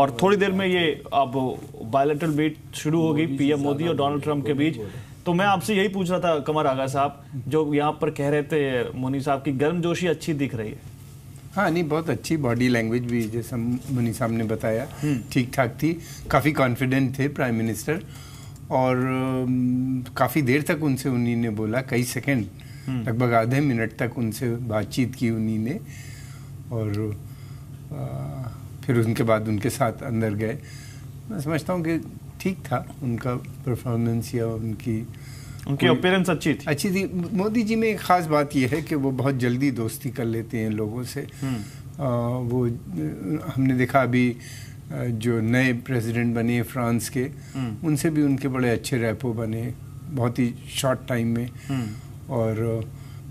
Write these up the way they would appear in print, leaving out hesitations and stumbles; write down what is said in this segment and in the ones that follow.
और थोड़ी देर में ये अब बायलैटरल मीट शुरू होगी पीएम मोदी और डोनाल्ड ट्रंप के बीच। तो मैं आपसे यही पूछ रहा था कमर आगा साहब, जो यहाँ पर कह रहे थे मुनी साहब की गर्मजोशी अच्छी दिख रही है। हाँ नहीं, बहुत अच्छी बॉडी लैंग्वेज भी जैसा मुनी साहब ने बताया ठीक ठाक थी। काफ़ी कॉन्फिडेंट थे प्राइम मिनिस्टर, और काफ़ी देर तक उनसे उन्हीं ने बोला, कई सेकंड, लगभग आधे मिनट तक उनसे बातचीत की उन्हीं ने, और फिर उनके बाद उनके साथ अंदर गए। मैं समझता हूँ कि ठीक था उनका परफॉर्मेंस, या उनकी अपीयरेंस अच्छी थी। मोदी जी में एक ख़ास बात यह है कि वो बहुत जल्दी दोस्ती कर लेते हैं लोगों से। वो हमने देखा अभी जो नए प्रेसिडेंट बने फ्रांस के, उनसे भी उनके बड़े अच्छे रैपो बने बहुत ही शॉर्ट टाइम में। और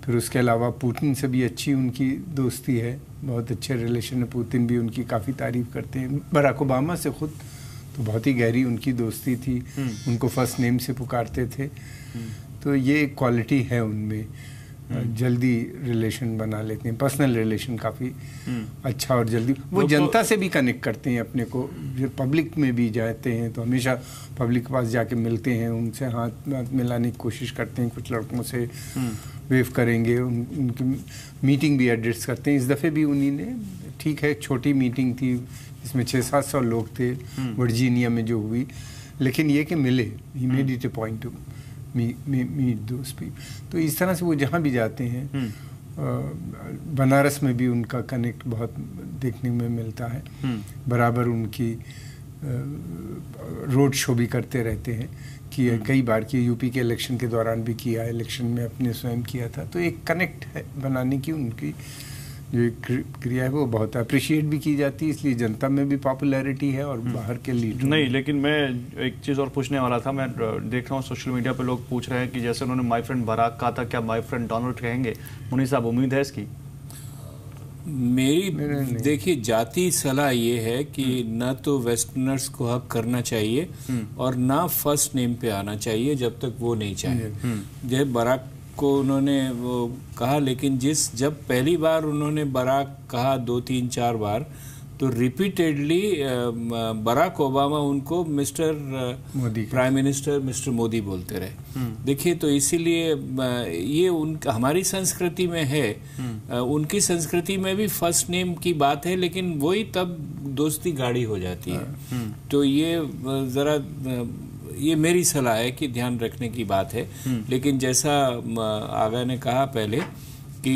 फिर उसके अलावा पुतिन से भी अच्छी उनकी दोस्ती है, बहुत अच्छे रिलेशन है। पुतिन भी उनकी काफ़ी तारीफ़ करते हैं। बराक ओबामा से खुद तो बहुत ही गहरी उनकी दोस्ती थी, उनको फर्स्ट नेम से पुकारते थे। तो ये एक क्वालिटी है उनमें, जल्दी रिलेशन बना लेते हैं, पर्सनल रिलेशन काफ़ी अच्छा, और जल्दी वो जनता से भी कनेक्ट करते हैं अपने को। पब्लिक में भी जाते हैं तो हमेशा पब्लिक के पास जाके मिलते हैं, उनसे हाथ मिलाने की कोशिश करते हैं। कुछ लड़कों से वेव करेंगे, उनकी मीटिंग भी एड्रेस करते हैं। इस दफ़े भी उन्हीं ने, ठीक है छोटी मीटिंग थी, इसमें 600-700 लोग थे वर्जीनिया में जो हुई, लेकिन ये कि मिले, he made it a point to meet those people. तो इस तरह से वो जहाँ भी जाते हैं, बनारस में भी उनका कनेक्ट बहुत देखने में मिलता है। बराबर उनकी रोड शो भी करते रहते हैं, कि कई बार की यूपी के इलेक्शन के दौरान भी किया, इलेक्शन में अपने स्वयं किया था। तो एक कनेक्ट है बनाने की उनकी जो क्रिया है वो बहुत अप्रिशिएट भी की जाती है, इसलिए जनता में भी पॉपुलैरिटी है और बाहर के लीडर नहीं। लेकिन मैं एक चीज़ और पूछने वाला था, मैं देख रहा हूँ सोशल मीडिया पे लोग पूछ रहे हैं कि जैसे उन्होंने माय फ्रेंड बराक कहा था, क्या माय फ्रेंड डोनाल्ड कहेंगे? मुनी साहब, उम्मीद है इसकी? मेरी देखिए जाती सलाह ये है कि न तो वेस्टर्नर्स को हक करना चाहिए और ना फर्स्ट नेम पे आना चाहिए जब तक वो नहीं चाहे। जब बराक को उन्होंने वो कहा, लेकिन जब पहली बार उन्होंने बराक कहा 2-3-4 बार, तो रिपीटेडली बराक ओबामा उनको mister prime minister, mister Modi बोलते रहे। देखिए, तो इसीलिए ये हमारी संस्कृति में है, उनकी संस्कृति में भी फर्स्ट नेम की बात है, लेकिन वही तब दोस्ती गाढ़ी हो जाती है। तो ये जरा ये मेरी सलाह है कि ध्यान रखने की बात है। लेकिन जैसा आगा ने कहा पहले कि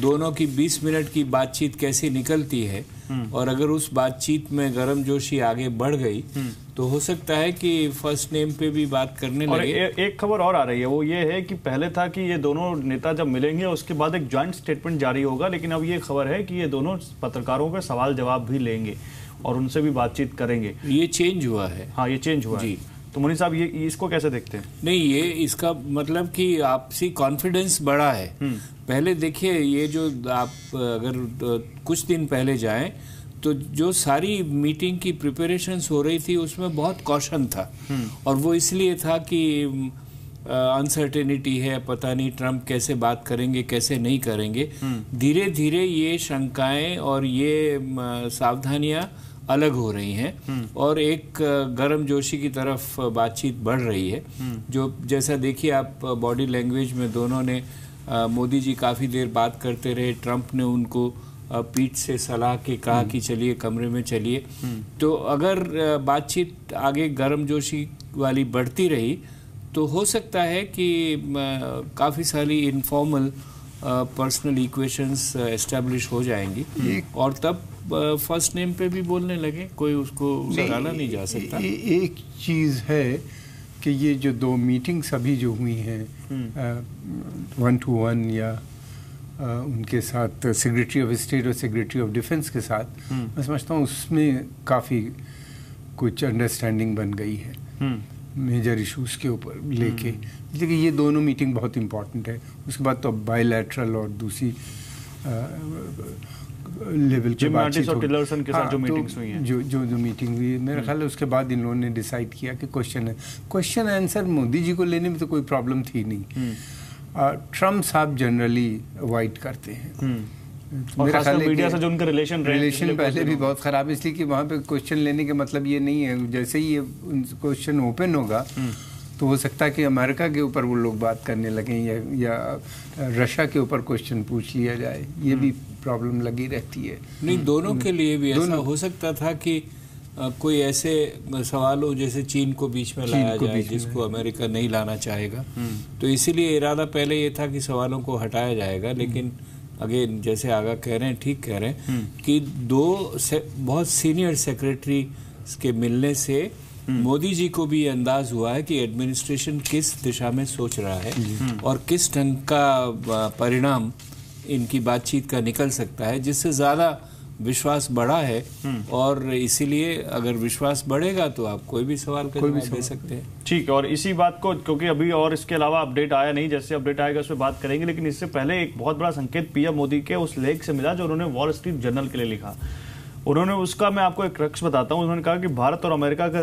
दोनों की 20 मिनट की बातचीत कैसी निकलती है, और अगर उस बातचीत में गर्मजोशी आगे बढ़ गई तो हो सकता है कि फर्स्ट नेम पे भी बात करने लगे। एक खबर और आ रही है, वो ये है कि पहले था कि ये दोनों नेता जब मिलेंगे उसके बाद एक जॉइंट स्टेटमेंट जारी होगा, लेकिन अब ये खबर है कि ये दोनों पत्रकारों के सवाल जवाब भी लेंगे और उनसे भी बातचीत करेंगे। ये चेंज हुआ है। हाँ, ये चेंज हुआ है। तो मुनी साहब, ये इसको कैसे देखते हैं? नहीं, ये इसका मतलब कि आपसी कॉन्फिडेंस बढ़ा है। पहले देखिए, ये जो आप अगर कुछ दिन पहले जाएं तो जो सारी मीटिंग की प्रिपरेशंस हो रही थी उसमें बहुत कॉशन था, और वो इसलिए था कि अनसर्टेनिटी है, पता नहीं ट्रंप कैसे बात करेंगे, कैसे नहीं करेंगे। धीरे धीरे ये शंकाएं और ये सावधानियां अलग हो रही हैं और एक गर्मजोशी की तरफ बातचीत बढ़ रही है। जो जैसा देखिए आप बॉडी लैंग्वेज में दोनों ने, मोदी जी काफ़ी देर बात करते रहे, ट्रंप ने उनको पीठ से सलाह के कहा कि चलिए कमरे में चलिए। तो अगर बातचीत आगे गर्मजोशी वाली बढ़ती रही तो हो सकता है कि काफ़ी सारी इनफॉर्मल पर्सनल इक्वेशंस एस्टेब्लिश हो जाएंगी और तब फर्स्ट नेम पे भी बोलने लगे, कोई उसको टाला नहीं जा सकता। एक चीज़ है कि ये जो 2 मीटिंग्स अभी जो हुई हैं 1-to-1 या उनके साथ सेक्रेटरी ऑफ स्टेट और सेक्रेटरी ऑफ डिफेंस के साथ, मैं समझता हूँ उसमें काफ़ी कुछ अंडरस्टैंडिंग बन गई है मेजर इश्यूज़ के ऊपर लेके। देखिए, ये दोनों मीटिंग बहुत इम्पॉर्टेंट है। उसके बाद तो बायलैटरल और दूसरी लेवल पे बातचीत और टिलरसन के साथ जो मीटिंग्स हुई हैं, जो मीटिंग हुई है, मेरा ख्याल है उसके बाद इन्होंने डिसाइड किया कि क्वेश्चन आंसर मोदी जी को लेने में तो कोई प्रॉब्लम थी नहीं। ट्रम्प साहब जनरली अवॉइड करते हैं और खासकर मीडिया से जो उनका रिलेशन पहले भी बहुत खराब, इसलिए कि वहाँ पे क्वेश्चन लेने के मतलब ये नहीं है, जैसे ही ये क्वेश्चन ओपन होगा तो हो सकता है कि अमेरिका के ऊपर वो लोग बात करने लगें या रशिया के ऊपर क्वेश्चन पूछ लिया जाए, ये भी प्रॉब्लम लगी रहती है। नहीं, दोनों के लिए भी ऐसा हो सकता था कि कोई ऐसे सवाल हो जैसे चीन को बीच में लाया जाए, जिसको अमेरिका नहीं लाना चाहेगा, तो इसीलिए इरादा पहले ये था कि सवालों को हटाया जाएगा। लेकिन अगेन जैसे आगा कह रहे हैं, ठीक कह रहे हैं कि बहुत सीनियर सेक्रेटरी के मिलने से मोदी जी को भी अंदाज हुआ है कि एडमिनिस्ट्रेशन किस दिशा में सोच रहा है और किस ढंग का परिणाम इनकी बातचीत का निकल सकता है, जिससे ज़्यादा विश्वास बढ़ा है। और इसीलिए अगर विश्वास बढ़ेगा तो आप कोई भी सवाल का जवाब दे सकते हैं। ठीक है, और इसी बात को, क्योंकि अभी और इसके अलावा अपडेट आया नहीं, जैसे अपडेट आएगा उस पर बात करेंगे, लेकिन इससे पहले एक बहुत बड़ा संकेत पीएम मोदी के उस लेख से मिला जो उन्होंने वॉल स्ट्रीट जर्नल के लिए लिखा। उन्होंने उसका, मैं आपको एक रक्स बताता हूं, उन्होंने कहा कि भारत और अमेरिका के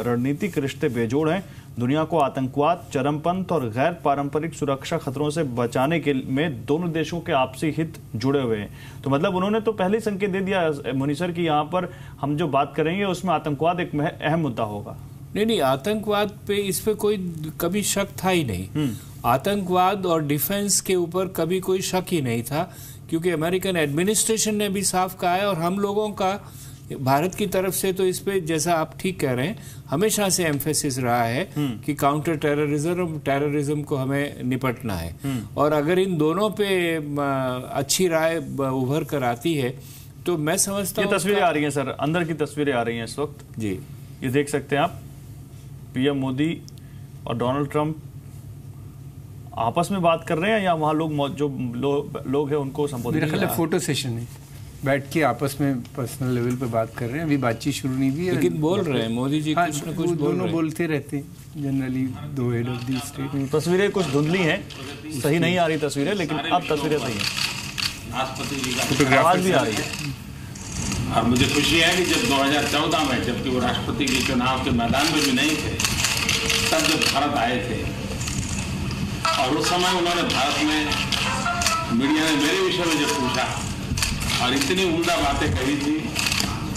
रणनीतिक रिश्ते बेजोड़ हैं, दुनिया को आतंकवाद, चरमपंथ और गैर पारंपरिक सुरक्षा खतरों से बचाने के में दोनों देशों के आपसी हित जुड़े हुए हैं। तो मतलब उन्होंने तो पहले ही संकेत दे दिया मुनी सर कि यहाँ पर हम जो बात करेंगे उसमें आतंकवाद एक अहम मुद्दा होगा। नहीं, आतंकवाद पे इस पे कोई कभी शक था ही नहीं। आतंकवाद और डिफेंस के ऊपर कभी कोई शक ही नहीं था, क्योंकि अमेरिकन एडमिनिस्ट्रेशन ने भी साफ कहा है और हम लोगों का भारत की तरफ से तो इस पे, जैसा आप ठीक कह रहे हैं, हमेशा से एम्फेसिस रहा है कि काउंटर टेररिज्म को हमें निपटना है। और अगर इन दोनों पे अच्छी राय उभर कर आती है तो मैं समझता हूँ। ये तस्वीरें आ रही हैं सर, अंदर की तस्वीरें आ रही हैं इस वक्त जी, ये देख सकते हैं आप, पीएम मोदी और डोनाल्ड ट्रंप आपस में बात कर रहे हैं या वहाँ लोग जो लोग हैं उनको संबोधित? मेरा ख्याल है फोटो सेशन है, बैठ के आपस में पर्सनल लेवल पे बात कर रहे हैं, अभी बातचीत शुरू नहीं हुई है, लेकिन बोल रहे हैं मोदी जी कुछ न कुछ दोनों बोलते रहते हैं जनरली, दो हेड ऑफ द स्टेट। तस्वीरें कुछ धुंधली हैं, सही नहीं आ रही तस्वीरें, लेकिन अब तस्वीरें सही हैं, राष्ट्रपति जी का आवाज भी आ रही है। और मुझे खुशी है कि जब 2014 में, जबकि वो राष्ट्रपति के चुनाव के मैदान में भी नहीं थे, तब जब भारत आए थे और उस समय उन्होंने भारत में मीडिया ने मेरे विषय में जब पूछा और इतनी उम्दा बातें कही थी,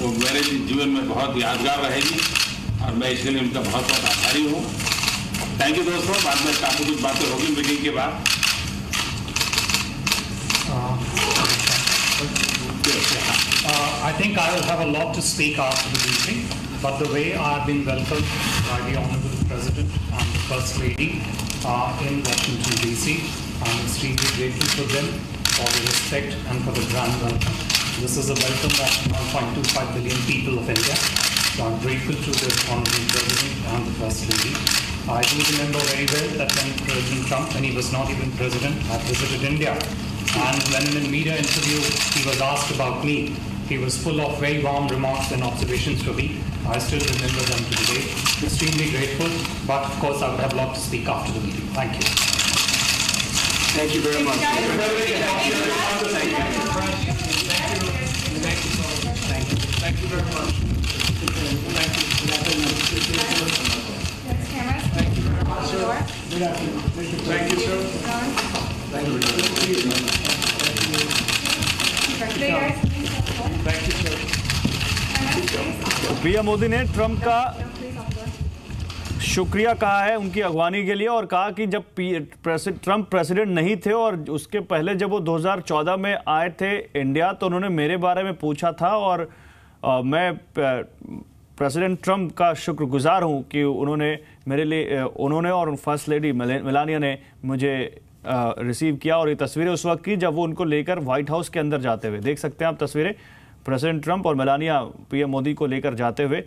वो मेरे जीवन में बहुत यादगार रहेगी और मैं इसके लिए उनका बहुत बहुत आभारी हूँ। थैंक यू दोस्तों, बाद में काफ़ी कुछ बातें होगी मीटिंग के बाद। I think I will have a lot to speak after the briefing, but the way I have been welcomed by the Honourable President and the First Lady in Washington DC, I am extremely grateful for them, for the respect and for the grand welcome. This is a welcome of 1.25 billion people of India, so I am grateful to the Honourable President and the First Lady. I do remember very well that when President Trump, when he was not even President, had visited India, and when in a media interview he was asked about me, he was full of very warm remarks and observations to me. I still remember them to today. Extremely grateful, but of course I would have a lot to speak after the meeting. Thank you. Thank you very much. Thank you very much. Thank you, sir. PM Modi ने Trump का शुक्रिया कहा है उनकी अगवानी के लिए और कहा कि जब ट्रंप प्रेसिडेंट नहीं थे और उसके पहले जब वो 2014 में आए थे इंडिया, तो उन्होंने मेरे बारे में पूछा था और मैं प्रेसिडेंट ट्रंप का शुक्रगुजार हूं कि उन्होंने और फर्स्ट लेडी मेलानिया ने मुझे रिसीव किया। और ये तस्वीरें उस वक्त की जब वो उनको लेकर व्हाइट हाउस के अंदर जाते हुए, देख सकते हैं आप तस्वीरें, प्रेसिडेंट ट्रंप और मेलानिया पीएम मोदी को लेकर जाते हुए।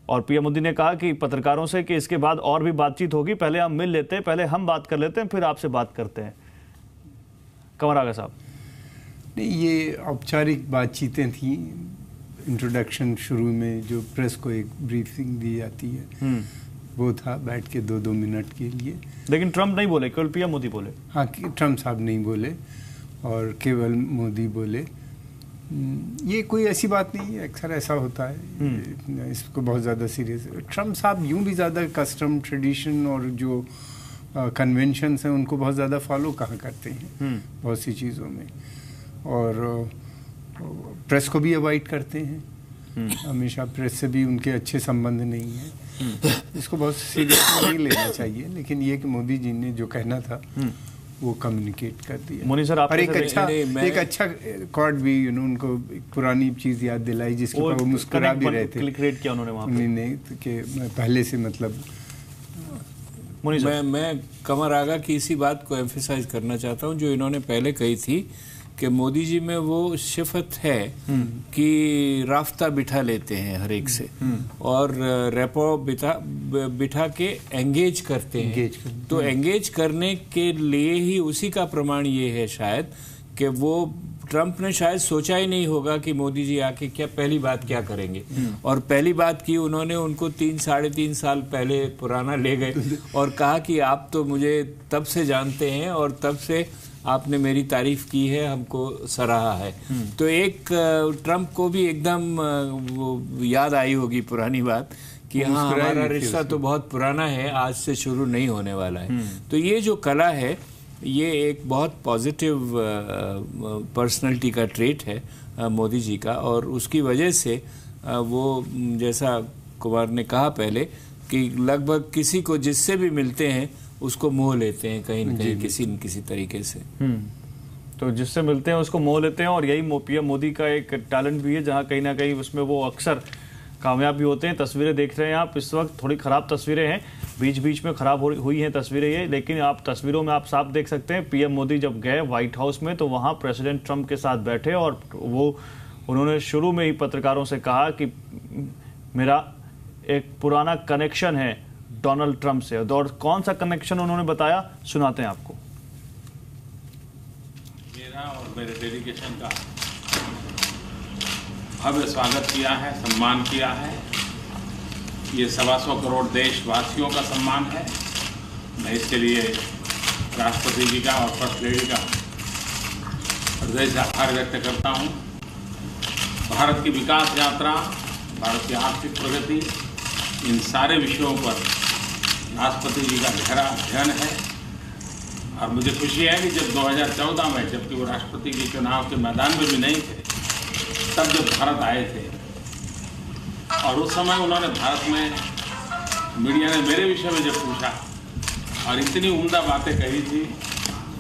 और पीएम मोदी ने कहा कि पत्रकारों से कि इसके बाद और भी बातचीत होगी, पहले हम मिल लेते हैं, पहले हम बात कर लेते हैं, फिर आपसे बात करते हैं। कमर आगा साहब, नहीं, ये औपचारिक बातचीतें थी। इंट्रोडक्शन शुरू में जो प्रेस को एक ब्रीफिंग दी जाती है वो था, बैठ के 2-2 मिनट के लिए। लेकिन ट्रंप नहीं बोले, केवल पीएम मोदी बोले। हाँ, ट्रंप साहब नहीं बोले और केवल मोदी बोले। ये कोई ऐसी बात नहीं है, अक्सर ऐसा होता है, इसको बहुत ज़्यादा सीरियस। ट्रंप साहब यूं भी ज़्यादा कस्टम, ट्रेडिशन और जो कन्वेंशंस हैं उनको बहुत ज़्यादा फॉलो कहाँ करते हैं बहुत सी चीज़ों में। और प्रेस को भी अवॉइड करते हैं। हमेशा प्रेस से भी उनके अच्छे संबंध नहीं है। इसको बहुत सीरियस नहीं लेना चाहिए, लेकिन ये कि मोदी जी ने जो कहना था वो कम्युनिकेट कर दिया। मोनी सर, और एक अच्छा कॉर्ड भी उनको एक पुरानी चीज याद दिलाई जिसके ऊपर वो मुस्कुरा भी रहे थे। क्रिएट किया उन्होंने वहाँ पे कि पहले से मतलब मैं कमर आगा की इसी बात को एम्फेसाइज करना चाहता हूँ जो इन्होंने पहले कही थी कि मोदी जी में वो सिफत है कि राफ्ता बिठा लेते हैं हर एक से और रेपो बिठा के एंगेज करते हैं। तो एंगेज करने के लिए ही उसी का प्रमाण ये है शायद कि वो ट्रंप ने शायद सोचा ही नहीं होगा कि मोदी जी आके क्या पहली बात क्या करेंगे, और पहली बात की उन्होंने उनको 3-3.5 साल पहले पुराना ले गए और कहा कि आप तो मुझे तब से जानते हैं और तब से आपने मेरी तारीफ की है, हमको सराहा है। तो एक ट्रंप को भी एकदम वो याद आई होगी पुरानी बात कि हाँ हमारा रिश्ता तो बहुत पुराना है, आज से शुरू नहीं होने वाला है। तो ये जो कला है ये एक बहुत पॉजिटिव पर्सनैलिटी का ट्रेट है मोदी जी का, और उसकी वजह से वो जैसा कुमार ने कहा पहले कि लगभग किसी को जिससे भी मिलते हैं उसको मोह लेते हैं कहीं न कहीं किसी न किसी तरीके से। तो जिससे मिलते हैं उसको मोह लेते हैं, और यही पीएम मोदी का एक टैलेंट भी है जहाँ कहीं ना कहीं उसमें वो अक्सर कामयाब भी होते हैं। तस्वीरें देख रहे हैं आप इस वक्त, थोड़ी ख़राब तस्वीरें हैं, बीच बीच में ख़राब हुई हैं तस्वीरें ये, लेकिन आप तस्वीरों में आप साफ देख सकते हैं पीएम मोदी जब गए व्हाइट हाउस में तो वहाँ प्रेसिडेंट ट्रंप के साथ बैठे और उन्होंने शुरू में ही पत्रकारों से कहा कि मेरा एक पुराना कनेक्शन है डोनाल्ड ट्रंप से। और कौन सा कनेक्शन उन्होंने बताया, सुनाते हैं आपको। मेरा और मेरे डेलीगेशन का भव्य स्वागत किया है, सम्मान किया है। ये 125 करोड़ देशवासियों का सम्मान है। मैं इसके लिए राष्ट्रपति जी का और फर्स्ट लेडी का हृदय से आभार व्यक्त करता हूँ। भारत की विकास यात्रा, भारत की आर्थिक प्रगति, इन सारे विषयों पर राष्ट्रपति जी का गहरा अध्ययन है। और मुझे खुशी है कि जब 2014 में, जबकि वो राष्ट्रपति के चुनाव के मैदान में भी नहीं थे, तब जब भारत आए थे और उस समय उन्होंने भारत में मीडिया ने मेरे विषय में जब पूछा और इतनी उम्दा बातें कही थी,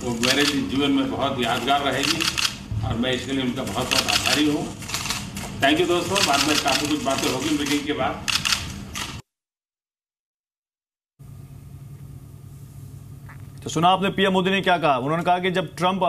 वो मेरे जीवन में बहुत यादगार रहेगी और मैं इसके लिए उनका बहुत बहुत आभारी हूँ। थैंक यू दोस्तों। बाद में काफ़ी कुछ बातें होगी मीटिंग के बाद। तो सुना आपने पीएम मोदी ने क्या कहा। उन्होंने कहा कि जब ट्रंप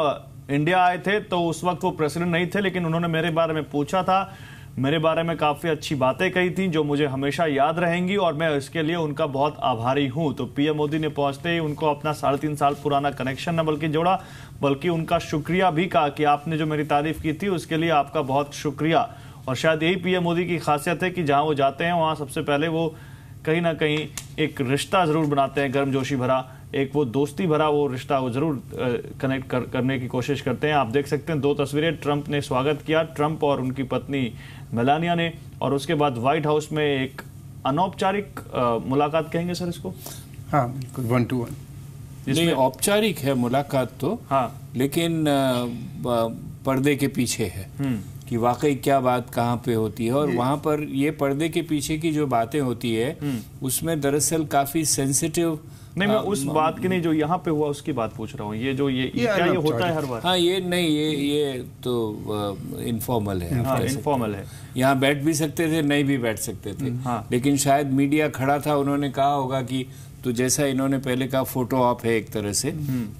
इंडिया आए थे तो उस वक्त वो प्रेसिडेंट नहीं थे, लेकिन उन्होंने मेरे बारे में पूछा था, मेरे बारे में काफ़ी अच्छी बातें कही थी जो मुझे हमेशा याद रहेंगी और मैं इसके लिए उनका बहुत आभारी हूं। तो पीएम मोदी ने पहुंचते ही उनको अपना 3.5 साल पुराना कनेक्शन न बल्कि जोड़ा, बल्कि उनका शुक्रिया भी कहा कि आपने जो मेरी तारीफ की थी उसके लिए आपका बहुत शुक्रिया। और शायद यही पीएम मोदी की खासियत है कि जहाँ वो जाते हैं वहाँ सबसे पहले वो कहीं ना कहीं एक रिश्ता ज़रूर बनाते हैं, गर्मजोशी भरा, एक वो दोस्ती भरा वो रिश्ता वो ज़रूर कनेक्ट करने की कोशिश करते हैं। आप देख सकते हैं 2 तस्वीरें, ट्रंप ने स्वागत किया, ट्रंप और उनकी पत्नी मेलानिया ने, और उसके बाद व्हाइट हाउस में एक अनौपचारिक मुलाकात कहेंगे सर इसको? हाँ बिल्कुल, 1 to 1। नहीं, औपचारिक है मुलाकात तो, हाँ, लेकिन पर्दे के पीछे है कि वाकई क्या बात कहाँ पे होती है। और वहाँ पर ये पर्दे के पीछे की जो बातें होती है उसमें दरअसल काफ़ी सेंसिटिव, नहीं मैं उस बात की नहीं, जो यहाँ पे हुआ उसकी बात पूछ रहा हूँ। ये जो ये क्या ये होता है हर बार? हाँ ये नहीं, ये तो इनफॉर्मल है। हाँ इनफॉर्मल है, यहाँ बैठ भी सकते थे, नहीं भी बैठ सकते थे। हाँ। लेकिन शायद मीडिया खड़ा था, उन्होंने कहा होगा कि तो जैसा इन्होंने पहले कहा फोटो ऑप है एक तरह से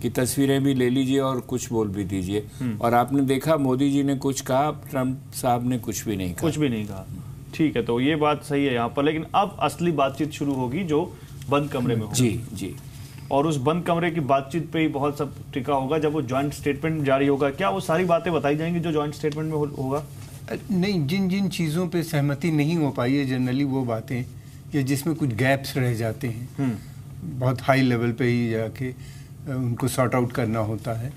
कि तस्वीरें भी ले लीजिए और कुछ बोल भी दीजिए। और आपने देखा मोदी जी ने कुछ कहा, ट्रंप साहब ने कुछ भी नहीं कहा। कुछ भी नहीं कहा, ठीक है। तो ये बात सही है यहाँ पर, लेकिन अब असली बातचीत शुरू होगी जो बंद कमरे में होगी। जी जी। और उस बंद कमरे की बातचीत पे ही बहुत सब टिका होगा। जब वो जॉइंट स्टेटमेंट जारी होगा, क्या वो सारी बातें बताई जाएंगी जो जॉइंट स्टेटमेंट में होगा? नहीं, जिन जिन चीज़ों पे सहमति नहीं हो पाई है जनरली वो बातें, या जिसमें कुछ गैप्स रह जाते हैं, बहुत हाई लेवल पे ही जाके उनको सॉर्ट आउट करना होता है,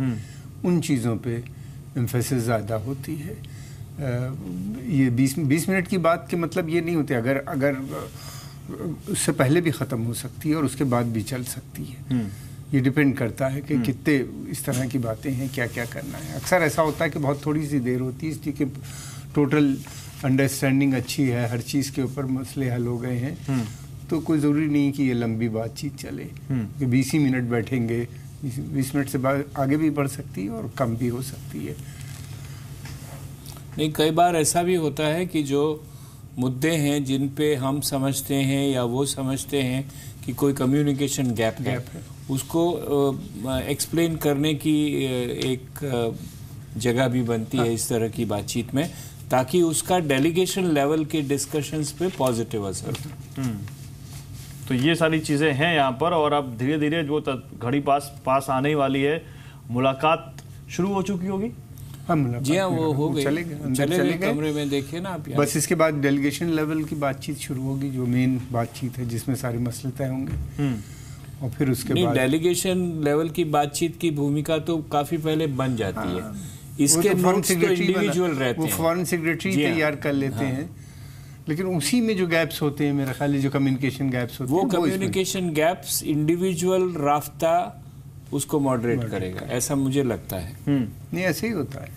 उन चीज़ों पे एम्फेसिस ज़्यादा होती है। ये 20 मिनट की बात के मतलब ये नहीं होते, अगर उससे पहले भी ख़त्म हो सकती है और उसके बाद भी चल सकती है। ये डिपेंड करता है कि कितने इस तरह की बातें हैं, क्या क्या करना है। अक्सर ऐसा होता है कि बहुत थोड़ी सी देर होती है, इसलिए कि टोटल अंडरस्टैंडिंग अच्छी है, हर चीज़ के ऊपर मसले हल हो गए हैं, तो कोई ज़रूरी नहीं कि ये लंबी बातचीत चले कि 20 ही मिनट बैठेंगे। 20 मिनट से आगे भी बढ़ सकती है और कम भी हो सकती है। नहीं, कई बार ऐसा भी होता है कि जो मुद्दे हैं जिन पे हम समझते हैं या वो समझते हैं कि कोई कम्युनिकेशन गैप है, उसको एक्सप्लेन करने की एक जगह भी बनती है इस तरह की बातचीत में, ताकि उसका डेलीगेशन लेवल के डिस्कशंस पे पॉजिटिव असर हो। तो ये सारी चीज़ें हैं यहाँ पर, और अब धीरे धीरे जो घड़ी पास आने वाली है, मुलाकात शुरू हो चुकी होगी। जी हाँ, वो हो गई, चले गए कमरे में, देखिए ना आप। बस इसके बाद डेलीगेशन लेवल की बातचीत शुरू होगी, जो मेन बातचीत है जिसमें सारे मसले तय होंगे, और फिर उसके बाद डेलीगेशन लेवल की बातचीत की भूमिका तो काफी पहले बन जाती है। इसके नोट्स तो इंडिविजुअल रहते हैं, वो फॉरेन सेक्रेटरी तैयार कर लेते हैं, लेकिन उसी में जो गैप्स होते हैं, मेरा ख्याल है जो कम्युनिकेशन गैप्स होते हैं, वो कम्युनिकेशन गैप्स इंडिविजुअल राफ्ता उसको मॉडरेट करेगा, ऐसा मुझे लगता है। नहीं, ऐसे ही होता है।